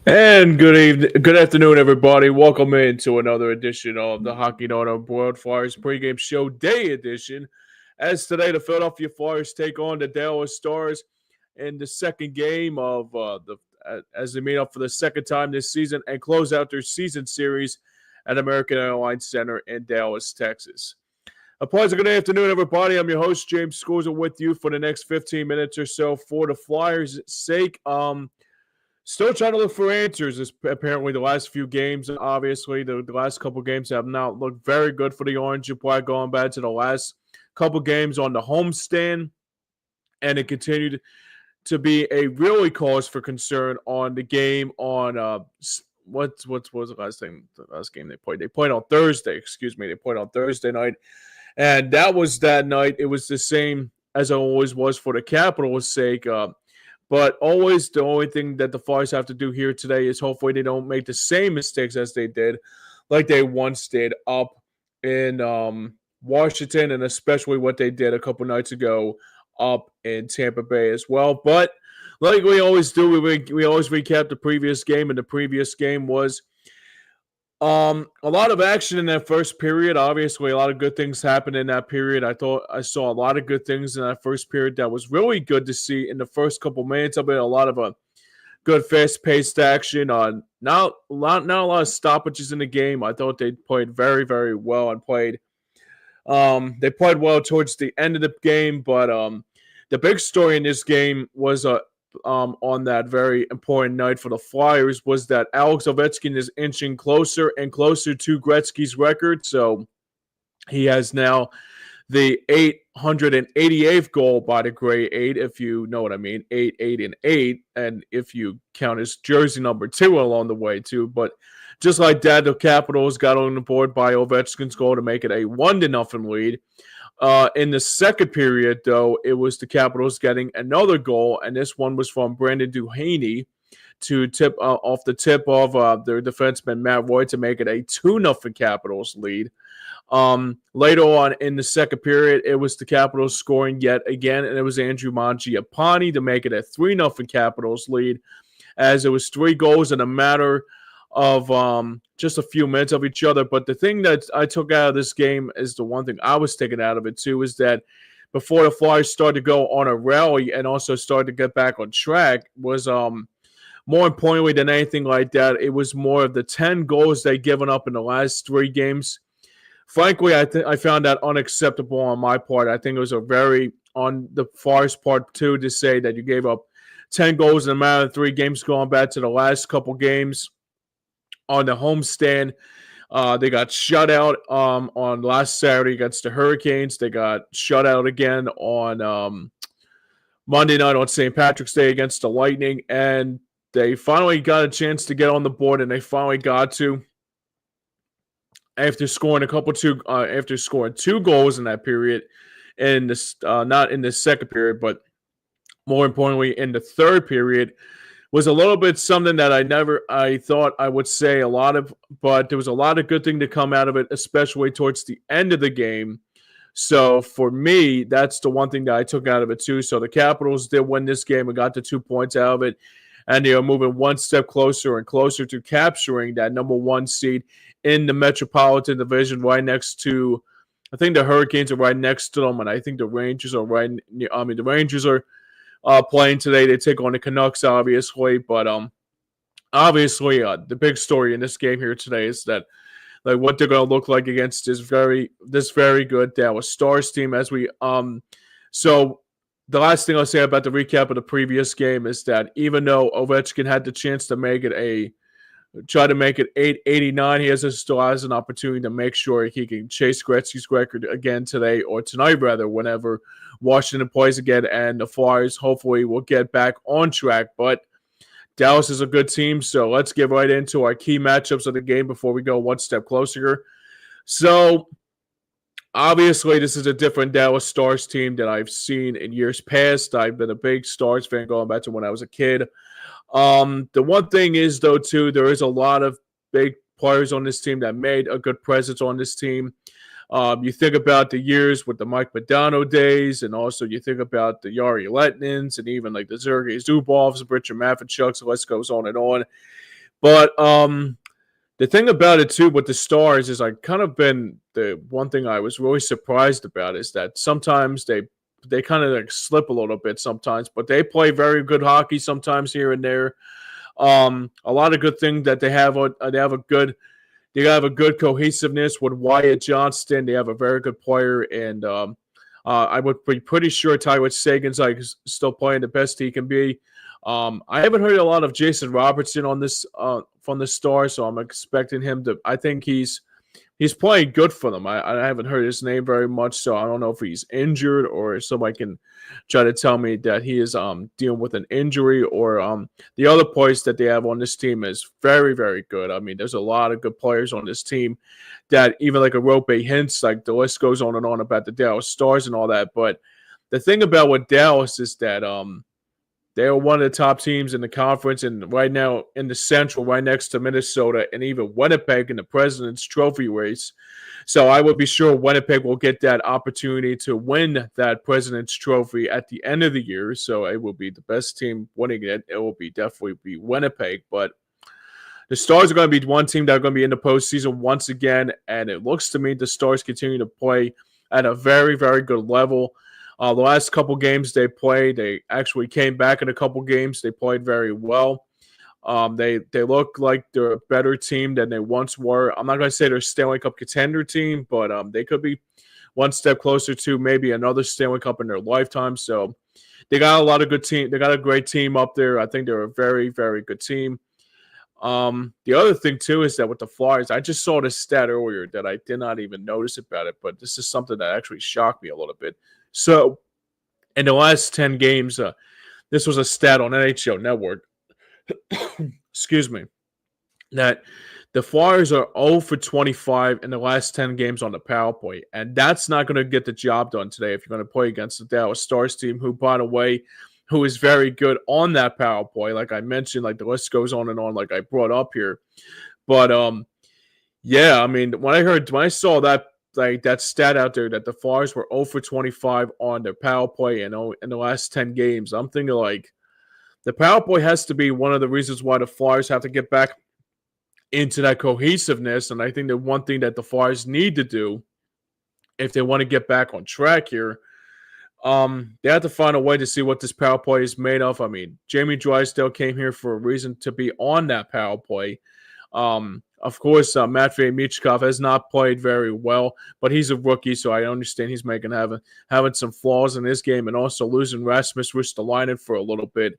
And good afternoon, everybody. Welcome into another edition of the Hockey Night on World Flyers pregame show day edition. As today, the Philadelphia Flyers take on the Dallas Stars in the second game of as they meet up for the second time this season and close out their season series at American Airlines Center in Dallas, Texas. A pleasant good afternoon, everybody. I'm your host, James Scorza, with you for the next 15 minutes or so for the Flyers' sake. Still trying to look for answers. Apparently, the last few games, obviously, the last couple games have not looked very good for the Orange and Black going back to the last couple games on the homestand. And it continued to be a really cause for concern on the game on what was the last game they played? They played on Thursday. Excuse me. They played on Thursday night. And that was that night. It was the same as it always was for the Capitals' sake. But always the only thing that the Flyers have to do here today is hopefully they don't make the same mistakes as they did, like they once did up in Washington, and especially what they did a couple nights ago up in Tampa Bay as well. But like we always do, we always recap the previous game, and the previous game was a lot of action in that first period. Obviously, a lot of good things happened in that period. I thought I saw a lot of good things in that first period that was really good to see in the first couple minutes of it. A lot of good fast-paced action. Not a lot of stoppages in the game. I thought they played very, very well and played. They played well towards the end of the game, but the big story in this game was on that very important night for the Flyers was that Alex Ovechkin is inching closer and closer to Gretzky's record. So he has now the 888th goal by the Gray 8, if you know what I mean, 8, 8, and 8, and if you count his jersey number 2 along the way too. But just like that, the Capitals got on the board by Ovechkin's goal to make it a 1-0 lead. In the second period, though, it was the Capitals getting another goal, and this one was from Brandon Duhaney to tip off the tip of their defenseman Matt Roy to make it a 2-0 Capitals lead. Later on in the second period, it was the Capitals scoring yet again, and it was Andrew Mangiapane to make it a 3-0 Capitals lead, as it was 3 goals in a matter of just a few minutes of each other. But the thing that I took out of this game is the one thing I was taking out of it too, is that before the Flyers started to go on a rally and also started to get back on track was more importantly than anything like that, it was more of the 10 goals they'd given up in the last 3 games. Frankly, I found that unacceptable on my part. I think it was a very, on the Flyers part too, to say that you gave up 10 goals in a matter of 3 games going back to the last couple games. On the homestand, they got shut out on last Saturday against the Hurricanes. They got shut out again on Monday night on St. Patrick's Day against the Lightning, and they finally got a chance to get on the board, and they finally got to after scoring after scoring 2 goals in that period, in this not in the second period, but more importantly in the third period. Was a little bit something that I thought I would say a lot of, but there was a lot of good thing to come out of it, especially towards the end of the game. So for me, that's the one thing that I took out of it too. So the Capitals did win this game and got the 2 points out of it, and they are moving one step closer and closer to capturing that number 1 seed in the Metropolitan Division, right next to, I think the Hurricanes are right next to them, and I think the Rangers are the Rangers are playing today. They take on the Canucks, obviously, but obviously the big story in this game here today is that like what they're going to look like against this very good Dallas Stars team. As we so the last thing I'll say about the recap of the previous game is that even though Ovechkin had the chance to make it 889, he still has an opportunity to make sure he can chase Gretzky's record again today, or tonight rather, whenever Washington plays again, and the Flyers hopefully will get back on track. But Dallas is a good team, so let's get right into our key matchups of the game before we go one step closer. So obviously this is a different Dallas Stars team than I've seen in years past. I've been a big Stars fan going back to when I was a kid. The one thing is, though, too, there is a lot of big players on this team that made a good presence on this team. You think about the years with the Mike Modano days, and also you think about the Yari Letnins, and even like the Sergei Zubovs, Richard Matvichuks, the list goes on and on. But the thing about it too with the Stars is I kind of been the one thing I was really surprised about is that sometimes they kind of like slip a little bit sometimes, but they play very good hockey sometimes here and there. A lot of good things that they have a good cohesiveness with Wyatt Johnston. They have a very good player, and I would be pretty sure Tyler Sagan's like still playing the best he can be. I haven't heard a lot of Jason Robertson on this from the Stars, so I'm expecting him to. I think he's playing good for them. I haven't heard his name very much, so I don't know if he's injured or if somebody can try to tell me that he is dealing with an injury or the other players that they have on this team is very, very good. I mean, there's a lot of good players on this team that even like a Rope Hintz, like the list goes on and on about the Dallas Stars and all that. But the thing about with Dallas is that they are one of the top teams in the conference, and right now in the Central, right next to Minnesota and even Winnipeg in the President's Trophy race. So I would be sure Winnipeg will get that opportunity to win that President's Trophy at the end of the year. So it will be the best team winning it. It will be definitely be Winnipeg, but the Stars are going to be one team that are going to be in the postseason once again, and it looks to me the Stars continue to play at a very, very good level. The last couple games they played, they actually came back in a couple games. They played very well. They look like they're a better team than they once were. I'm not going to say they're a Stanley Cup contender team, but they could be one step closer to maybe another Stanley Cup in their lifetime. So they got a lot of good team. They got a great team up there. I think they're a very, very good team. The other thing too is that with the Flyers, I just saw this stat earlier that I did not even notice about it, but this is something that actually shocked me a little bit. So in the last 10 games, this was a stat on NHL Network. Excuse me. That the Flyers are 0 for 25 in the last 10 games on the power play. And that's not going to get the job done today if you're going to play against the Dallas Stars team, who, by the way, who is very good on that power play. Like I mentioned, like the list goes on and on, like I brought up here. But yeah, I mean, when I saw that like that stat out there that the Flyers were 0 for 25 on their power play and in the last 10 games, I'm thinking like the power play has to be one of the reasons why the Flyers have to get back into that cohesiveness. And I think the one thing that the Flyers need to do if they want to get back on track here, they have to find a way to see what this power play is made of. I mean, Jamie Drysdale came here for a reason to be on that power play. Of course, Matvei Michkov has not played very well, but he's a rookie, so I understand he's having some flaws in his game, and also losing Rasmus Ristolainen for a little bit.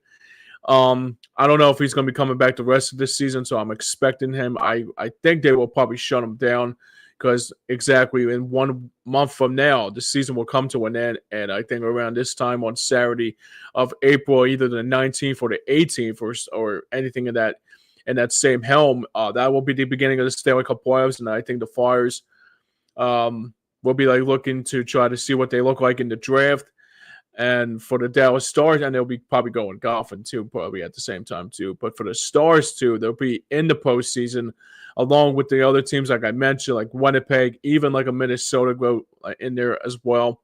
I don't know if he's going to be coming back the rest of this season, so I'm expecting him. I think they will probably shut him down because exactly in 1 month from now, the season will come to an end, and I think around this time on Saturday of April, either the 19th or the 18th or anything in that same helm, that will be the beginning of the Stanley Cup playoffs, and I think the Flyers will be like looking to try to see what they look like in the draft. And for the Dallas Stars, and they'll be probably going golfing too, probably at the same time too. But for the Stars too, they'll be in the postseason along with the other teams like I mentioned, like Winnipeg, even like a Minnesota go in there as well.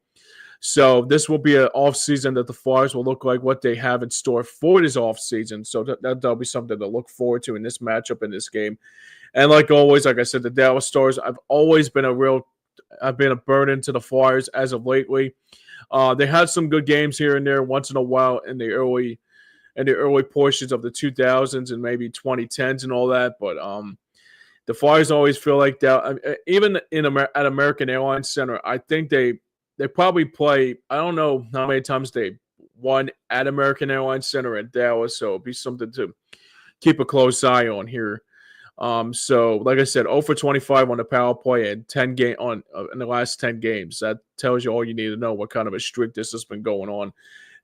So this will be an offseason that the Flyers will look like what they have in store for this offseason. So that'll be something to look forward to in this matchup in this game. And like always, like I said, the Dallas Stars, I've been a burden to the Flyers as of lately. They had some good games here and there once in a while in the early portions of the 2000s and maybe 2010s and all that. But the Flyers always feel like that. Even at American Airlines Center, I think they probably play. I don't know how many times they won at American Airlines Center at Dallas, so it'll be something to keep a close eye on here. So like I said, 0 for 25 on the power play and 10 game on in the last 10 games. That tells you all you need to know what kind of a streak this has been going on.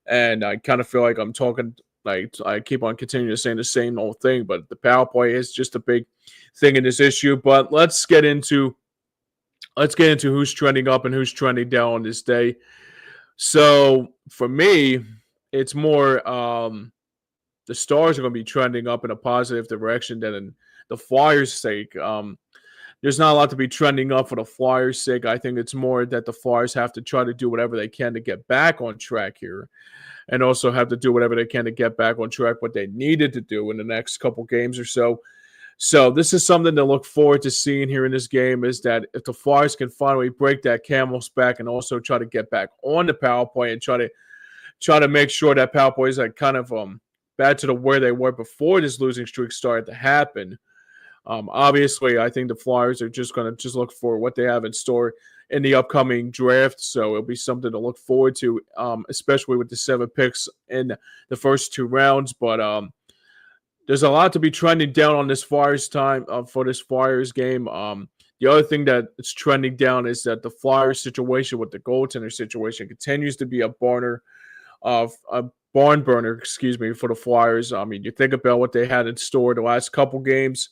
And I kind of feel like I'm talking like I keep on continuing to say the same old thing, but the power play is just a big thing in this issue. But let's get into who's trending up and who's trending down on this day. So for me, it's more the Stars are going to be trending up in a positive direction than in the Flyers' sake. There's not a lot to be trending up for the Flyers' sake. I think it's more that the Flyers have to try to do whatever they can to get back on track here, and also have to do whatever they can to get back on track what they needed to do in the next couple games or so. So this is something to look forward to seeing here in this game, is that if the Flyers can finally break that camel's back and also try to get back on the power play and try to make sure that power play is like kind of back to where they were before this losing streak started to happen. Obviously, I think the Flyers are just going to just look for what they have in store in the upcoming draft. So it'll be something to look forward to, especially with the 7 picks in the first 2 rounds. But there's a lot to be trending down on this Flyers time for this Flyers game. The other thing that is trending down is that the Flyers situation with the goaltender situation continues to be a barn burner, for the Flyers. I mean, you think about what they had in store the last couple games.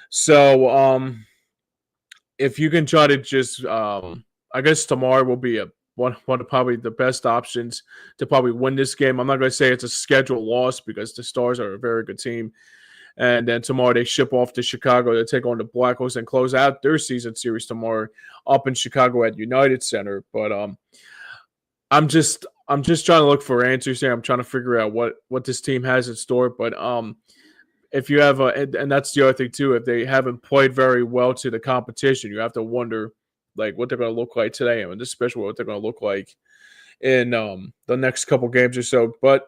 So, if you can try to just, I guess tomorrow will be one of probably the best options to probably win this game. I'm not going to say it's a scheduled loss because the Stars are a very good team. And then tomorrow they ship off to Chicago to take on the Blackhawks and close out their season series tomorrow up in Chicago at United Center. But I'm just trying to look for answers here. I'm trying to figure out what this team has in store. But if you have and that's the other thing too, if they haven't played very well to the competition, you have to wonder like what they're going to look like today, and especially what they're going to look like in the next couple games or so. But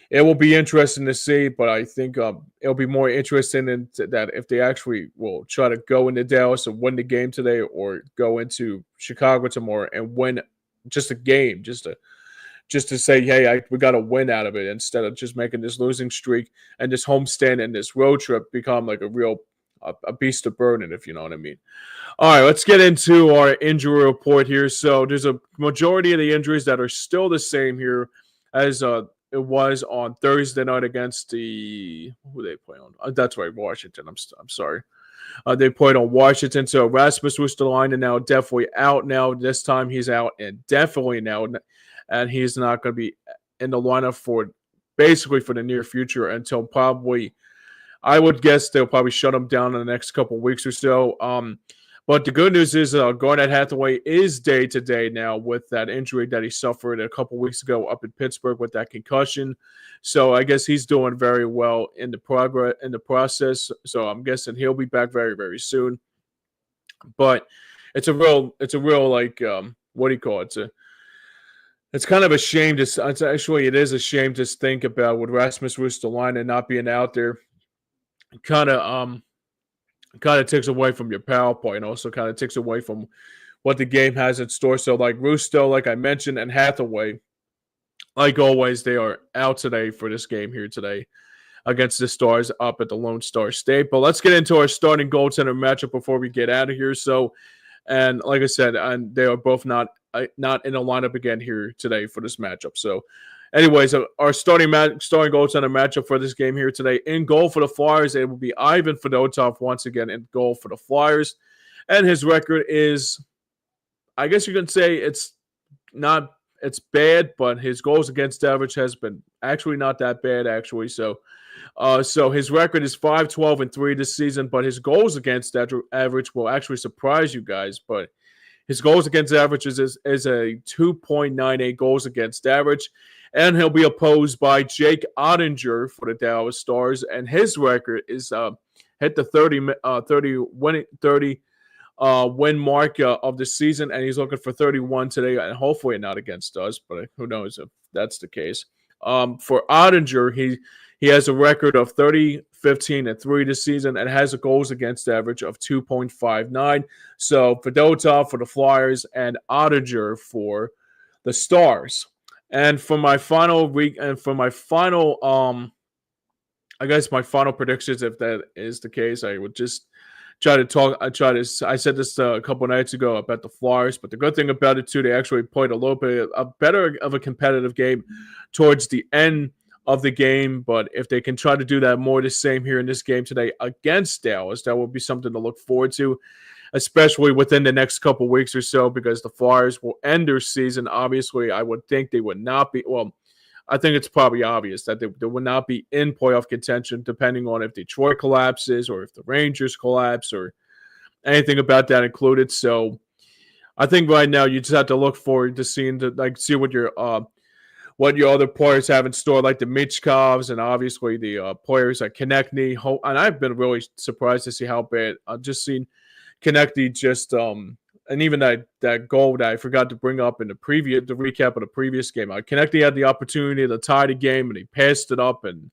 it will be interesting to see. But I think it'll be more interesting in that if they actually will try to go into Dallas and win the game today, or go into Chicago tomorrow and win just a game, just to say, hey, we got to win out of it, instead of just making this losing streak and this homestand and this road trip become like a real a beast of burden, if you know what I mean. All right, let's get into our injury report here. So there's a majority of the injuries that are still the same here as it was on Thursday night against who they play on? That's right, Washington. I'm sorry. They played on Washington. So Rasmus Ristolainen now definitely out now. This time he's out indefinitely now. And he's not going to be in the lineup for basically for the near future until probably, I would guess they'll probably shut him down in the next couple of weeks or so. But the good news is Garnett Hathaway is day-to-day now with that injury that he suffered a couple weeks ago up in Pittsburgh with that concussion. So I guess he's doing very well in the process. So I'm guessing he'll be back very, very soon. But it's a real like what do you call it? It's kind of a shame it is a shame to think about with Rasmus Ristolainen not being out there. Kind of takes away from your power play, and also kind of takes away from what the game has in store. So like Rusto, like I mentioned, and Hathaway, like always, they are out today for this game here today against the Stars up at the Lone Star State. But let's get into our starting goaltender matchup before we get out of here. So, and like I said, and they are both not in the lineup again here today for this matchup. So, anyways, our starting goaltender matchup for this game here today. In goal for the Flyers, it will be Ivan Fedotov once again in goal for the Flyers. And his record is, I guess you can say it's bad, but his goals against average has been actually not that bad, actually. So his record is 5-12-3 this season, but his goals against average will actually surprise you guys. But his goals against average is a 2.98 goals against average. And he'll be opposed by Jake Ottinger for the Dallas Stars. And his record is hit the 30 win mark of the season. And he's looking for 31 today. And hopefully not against us, but who knows if that's the case. For Ottinger, he has a record of 30-15-3 this season and has a goals against average of 2.59. So Fedotov for the Flyers and Ottinger for the Stars. And for my final I guess my final predictions, if that is the case, I would just I said this a couple nights ago about the Flyers, but the good thing about it too, they actually played a little bit better of a competitive game towards the end of the game. But if they can try to do that more the same here in this game today against Dallas, that will be something to look forward to, especially within the next couple weeks or so, because the Flyers will end their season. Obviously, I would think they would not be. Well, I think it's probably obvious that they would not be in playoff contention, depending on if Detroit collapses or if the Rangers collapse or anything about that included. So I think right now you just have to look forward to see what your what your other players have in store, like the Michkovs and obviously the players like Konechny. And I've been really surprised to see how bad. I've just seen Konechny just and even that goal that I forgot to bring up in the recap of the previous game. Konechny had the opportunity to tie the game and he passed it up. And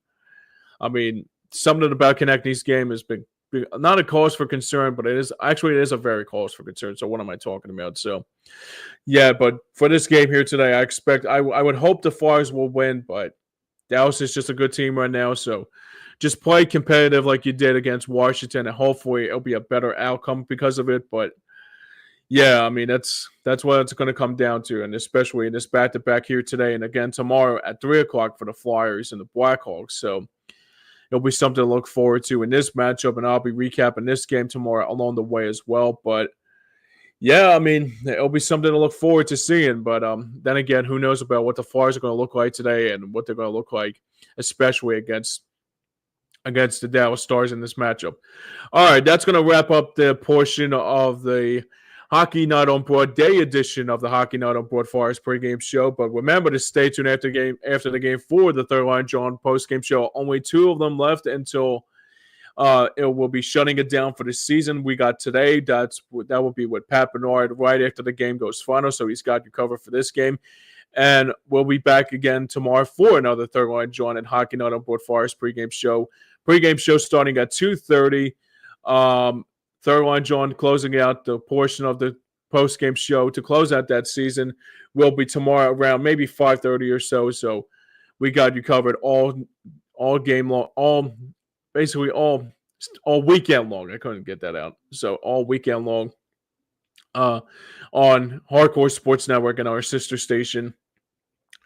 I mean, something about Konechny's game has been not a cause for concern, but it is a very cause for concern. So what am I talking about? So yeah, but for this game here today, I would hope the Flyers will win, but Dallas is just a good team right now. So just play competitive like you did against Washington, and hopefully it'll be a better outcome because of it. But yeah, I mean that's what it's going to come down to, and especially in this back-to-back here today and again tomorrow at 3:00 for the Flyers and the Blackhawks. So it'll be something to look forward to in this matchup, and I'll be recapping this game tomorrow along the way as well. But yeah, I mean, it'll be something to look forward to seeing. But then again, who knows about what the Flyers are going to look like today and what they're going to look like, especially against the Dallas Stars in this matchup. All right, that's going to wrap up the portion of the Hockey Night on Board Day edition of the Hockey Night on Board Flyers pregame show. But remember to stay tuned after the game for the Third Line John postgame show. Only 2 of them left until it will be shutting it down for the season. We got today. That will be with Pat Bernard right after the game goes final. So he's got you covered for this game. And we'll be back again tomorrow for another Third Line John and Hockey Night on Board Flyers pregame show. Pregame show starting at 2:30. Third Line John closing out the portion of the postgame show to close out that season will be tomorrow around maybe 5:30 or so. So we got you covered all game long, basically all weekend long. I couldn't get that out. So all weekend long on Hardcore Sports Network and our sister station,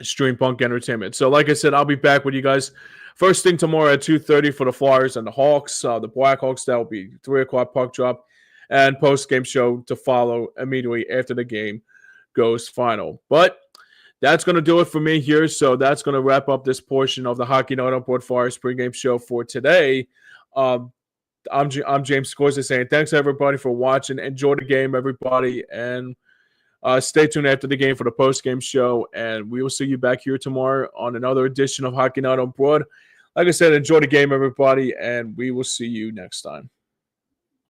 Stream Punk Entertainment. So like I said, I'll be back with you guys first thing tomorrow at 2:30 for the Flyers and the Hawks. The Blackhawks, that will be 3:00 puck drop, and post-game show to follow immediately after the game goes final. But that's going to do it for me here. So that's going to wrap up this portion of the Hockey Night on Board Flyers pregame show for today. I'm James Scorza saying thanks everybody for watching. Enjoy the game, everybody, and stay tuned after the game for the post-game show, and we will see you back here tomorrow on another edition of Hockey Night on Board. Like I said, enjoy the game, everybody, and we will see you next time.